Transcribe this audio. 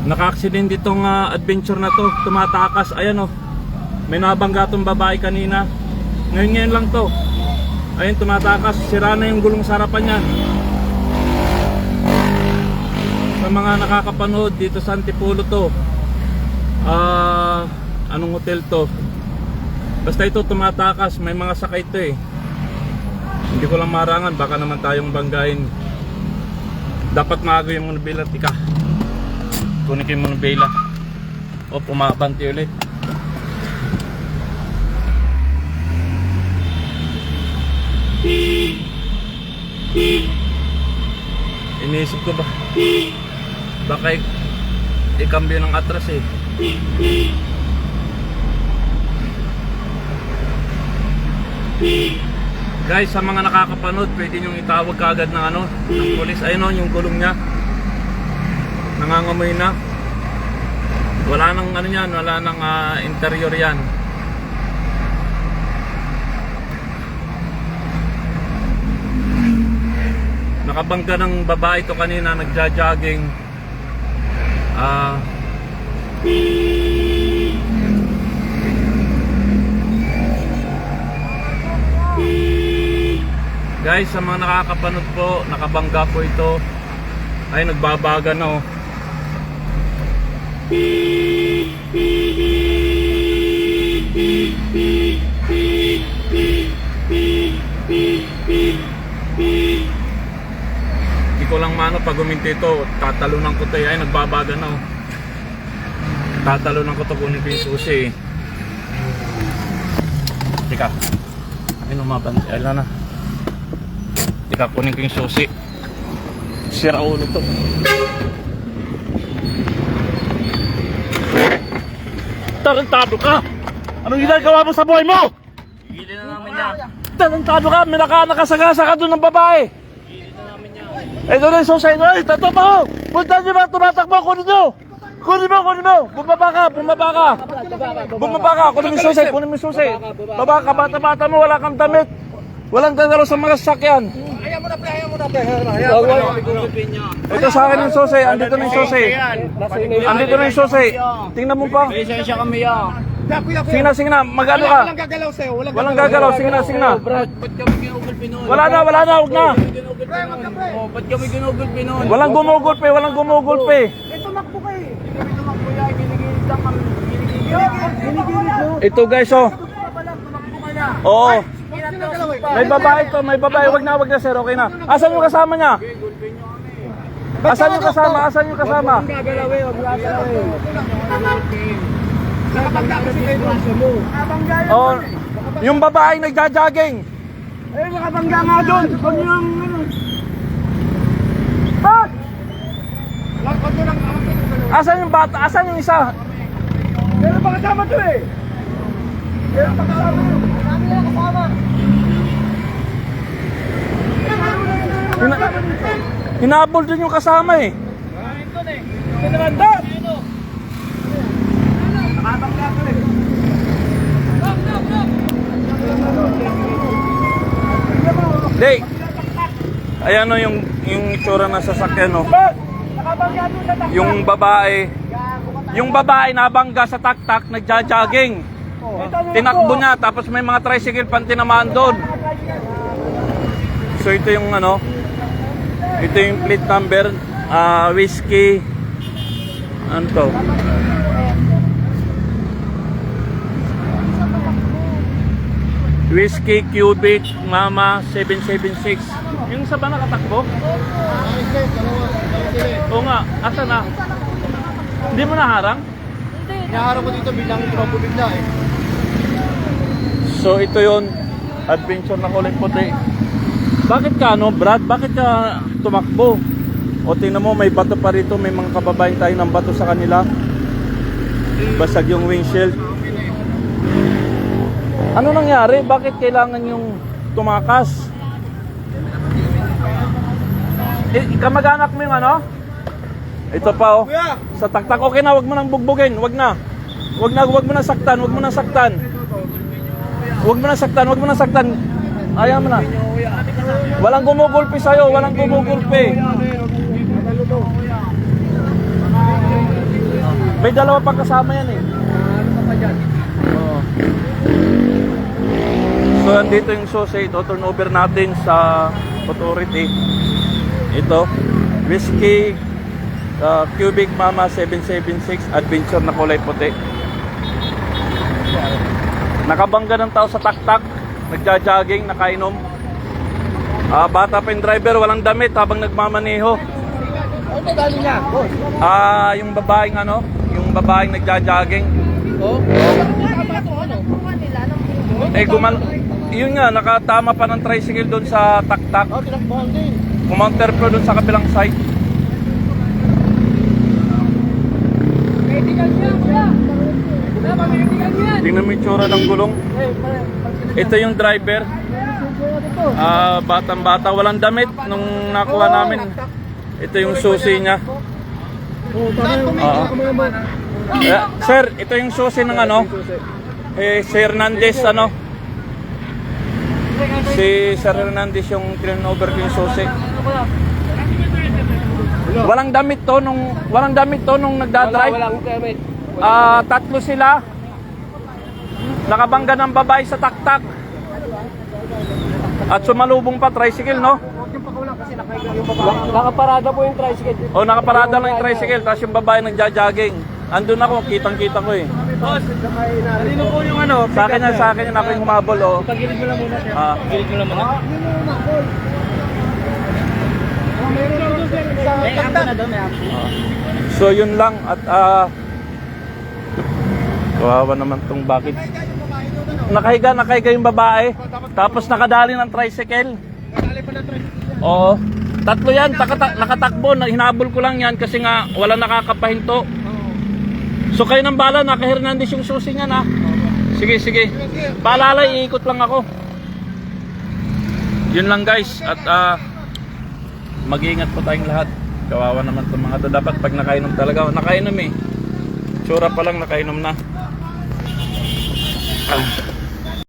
Naka-accident itong adventure na to. Tumatakas. Ayan oh. May nabangga tong babae kanina. Ngayon lang to. Ayun, tumatakas. Sira na yung gulong sa harapan yan. Sa mga nakakapanood dito sa Antipolo to. Anong hotel to? Basta ito tumatakas. May mga sakay to eh. Hindi ko lang marangan. Baka naman tayong banggain. Dapat maago yung manubela. Tika. Kunin ko yung manubela. O, pumabanti ulit. Iniisip ko ba? Baka ikambyo ng atras eh. Guys, sa mga nakakapanood, pwede nyo itawag kaagad ng ng pulis. Ayun o, yung gulong nya nangangamoy na. Wala nang yan, wala nang interior yan. Nakabangga ng babae to kanina, nagja-jogging. Guys, sa mga nakakapanood po, nakabangga po ito. Ay, nagbabaga na oh. Hindi ko lang mano pag uminti ito, tatalunan ko ito. Ay, nagbabaga na oh. Tatalunan ko ito, kunin ko yung susi eh. Teka. Ay, numabanti. Ayun na. Teka, kunin ko yung susi. Sira ulo to. Tarantado ka! Anong ginagawa mo sa buhay mo? Gigilin na namin yan. Tarantado ka! May nakasagasa ka doon ng babae! Gigilin na namin yan. Ito na yung susay ko! Ay, tato pa ho! Punta nyo ba? Tumatakbo! Kunin nyo! Kunin mo! Kunin mo! Bumaba ka! Bumaba ka! Bumaba ka! Kunin mo yung susay! Kunin mo yung susay! Baba ka! Bata-bata mo! Wala kang damit! Walang gagalaw sa mga sasakyan! Ayaw mo na pre! Ayaw mo na pre! Ito sa akin yung susay! Andito na yung susay! Andito na yung susay! Tingnan mo pa! Lisensya kami yan. Sige na! Sige na! Magano ka? Walang gagalaw sa'yo. Walang gagalaw! Sige na! Sige na! Ba't kami ginugulpi nun? Wala na! Wala na! Huwag na! Ba't kami ginugulpi nun? Walang gumugulpe! Walang gumugulpe! Tumakbo ka eh. Tumakbo yan. Ginigilid lang kami. Ginigilid mo. Ito guys oh! Tumakbo ka na. Oo! May babae to! May babae! Wag na! Wag na sir! Okay na! Asan yung kasama niya? Asan yung kasama? Asan yung kasama? Gagalawin. Huwag gagalawin. Nakabangga kasi kayo doon. Nakabangga yan. Oh, yung babae nagja-jogging. Eh, nakabangga nga doon. Huwag nyo ang ano. Ba't? Lakot nyo lang. Asan yung bata? Asan yung isa? Meron pa kasama to eh. Meron pa kasama to. Marami na kasama. Hinabol din yung kasama eh. Pinaranda. Nakabangga to eh. Dey. Ayan o yung itsura na sasakyan o. Nakabangga doon sa takbo. Yung babae nabangga sa taktak, nagja-jogging. Tinakbo niya, tapos may mga tricycle pang tinamaan doon. So ito yung ito yung plate number, whiskey, ano to? Whiskey Cubic Mama 776. Yung sa ba nakatakbo? Oo nga, asa na? Hindi mo naharang? Inaharap ko dito bilang tropo bigla eh. So ito yon, adventure na kulay puti. Bakit ka Brad? Bakit ka tumakbo? O tingnan mo, may bato pa rito. May mga kababayan tayo ng bato sa kanila. Basag yung windshield. Ano nangyari? Bakit kailangan yung tumakas? Kamag-anak mo yung Ito pa oh. Sa taktak. Okay na, wag mo nang bugbugin. Wag na. Wag mo nang saktan. Wag mo nang saktan. Wag mo nang saktan. Wag mo nang saktan. Ayaw mo na. Walang gumugulpi sa'yo. Walang gumugulpi. May dalawa pang kasama yan eh. Ano pa pa dyan? Oo. So, andito yung susi. Ito, turnover natin sa authority. Ito, Whiskey Cubic Mama 776 Adventure na kulay puti. Nakabangga ng tao sa taktak. Nagja-jogging, nakainom. Bata pa yung driver, walang damit habang nagmamaneho. Ano ba galing niya? Boss? Yung babaeng ano, yung babaeng nagja-jogging. Oo. Yun nga, nakatama pa ng tricycle doon sa taktak. Oh, tinakbuhan din. Kumounter pro doon sa kabilang side. Kaibigan niya, kuya. Kuya, kaibigan niya. Tingnan mo yung tsura ng gulong. Ito yung driver. Batang-bata, walang damit nung nakuha namin. Ito yung susi niya. Sir, ito yung susi ng ano? Si Hernandez, ano? Si Sir Hernandez yung turnover ko yung susi. Walang damit to nung nagdadrive. Wala akong gamit. Tatlo sila. Nakabangga ng babae sa taktak. At sumalubong pa tricycle, no? Nakaparada po yung tricycle. O nakaparada lang yung tricycle, tapos yung babae nagja-jogging. Andun ako, kitang-kita ko eh. Boss, kanino po yung ano? Sa akin yan, ako yung humabol, oh. Pagilid mo lang muna siya. Gilid mo lang muna. So yun lang at kawawa naman tong bakit. Nakahiga yung babae. Tapos nakadali ng tricycle. Oo. Tatlo yan, nakatakbo. Hinabol ko lang yan kasi nga wala nakakapahinto. So kayo ng bala, naka-Hernandez yung susi niyan ha. Sige. Paalala, iikot lang ako. Yun lang guys. At mag-iingat po tayong lahat. Kawawa naman itong mga to. Dapat pag nakainom talaga. Nakainom eh. Tsura pa lang nakainom na.